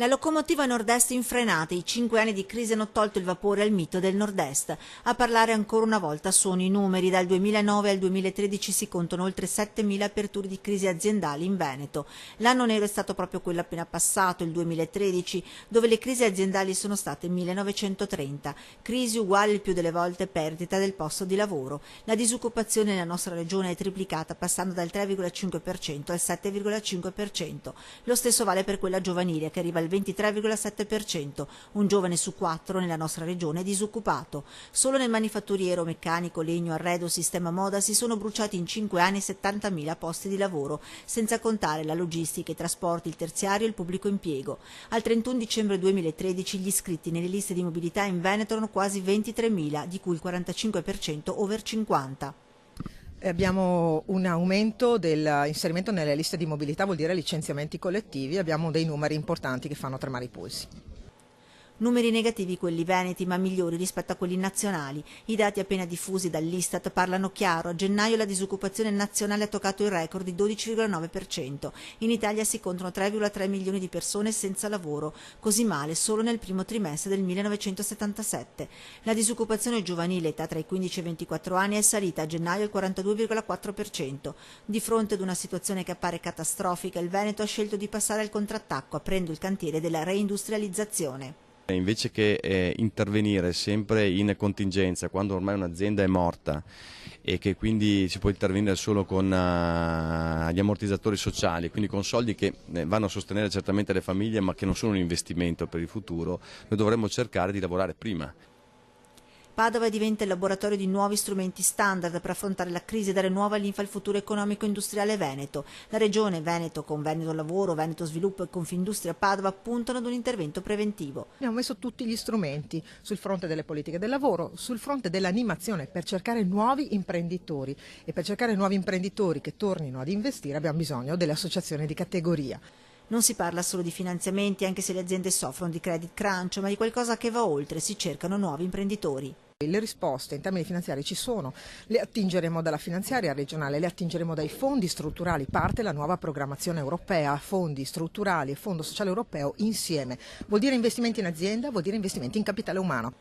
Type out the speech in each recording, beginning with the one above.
La locomotiva nord-est infrenata, i 5 anni di crisi hanno tolto il vapore al mito del nord-est. A parlare ancora una volta sono i numeri. Dal 2009 al 2013 si contano oltre 7.000 aperture di crisi aziendali in Veneto. L'anno nero è stato proprio quello appena passato, il 2013, dove le crisi aziendali sono state 1930. Crisi uguale il più delle volte perdita del posto di lavoro. La disoccupazione nella nostra regione è triplicata, passando dal 3,5% al 7,5%. Lo stesso vale per quella giovanile, che arriva al 23,7%, un giovane su 4 nella nostra regione è disoccupato. Solo nel manifatturiero, meccanico, legno, arredo, sistema moda si sono bruciati in 5 anni 70.000 posti di lavoro, senza contare la logistica, i trasporti, il terziario e il pubblico impiego. Al 31 dicembre 2013 gli iscritti nelle liste di mobilità in Veneto erano quasi 23.000, di cui il 45% over 50. Abbiamo un aumento dell'inserimento nelle liste di mobilità, vuol dire licenziamenti collettivi, abbiamo dei numeri importanti che fanno tremare i polsi. Numeri negativi quelli veneti, ma migliori rispetto a quelli nazionali. I dati appena diffusi dall'Istat parlano chiaro. A gennaio la disoccupazione nazionale ha toccato il record di 12,9%. In Italia si contano 3,3 milioni di persone senza lavoro, così male solo nel primo trimestre del 1977. La disoccupazione giovanile, età tra i 15 e i 24 anni, è salita a gennaio al 42,4%. Di fronte ad una situazione che appare catastrofica, il Veneto ha scelto di passare al contrattacco, aprendo il cantiere della reindustrializzazione. Invece che intervenire sempre in contingenza quando ormai un'azienda è morta e che quindi si può intervenire solo con gli ammortizzatori sociali, quindi con soldi che vanno a sostenere certamente le famiglie ma che non sono un investimento per il futuro, noi dovremmo cercare di lavorare prima. Padova diventa il laboratorio di nuovi strumenti standard per affrontare la crisi e dare nuova linfa al futuro economico-industriale veneto. La regione Veneto, con Veneto Lavoro, Veneto Sviluppo e Confindustria Padova, puntano ad un intervento preventivo. Abbiamo messo tutti gli strumenti sul fronte delle politiche del lavoro, sul fronte dell'animazione per cercare nuovi imprenditori, e per cercare nuovi imprenditori che tornino ad investire abbiamo bisogno delle associazioni di categoria. Non si parla solo di finanziamenti, anche se le aziende soffrono di credit crunch, ma di qualcosa che va oltre, si cercano nuovi imprenditori. Le risposte in termini finanziari ci sono, le attingeremo dalla finanziaria regionale, le attingeremo dai fondi strutturali, parte la nuova programmazione europea, fondi strutturali e fondo sociale europeo insieme. Vuol dire investimenti in azienda, vuol dire investimenti in capitale umano.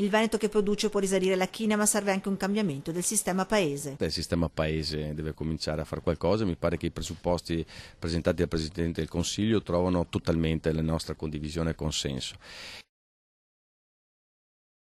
Il Veneto che produce può risalire la china, ma serve anche un cambiamento del sistema paese. Il sistema paese deve cominciare a fare qualcosa, mi pare che i presupposti presentati dal Presidente del Consiglio trovano totalmente la nostra condivisione e consenso.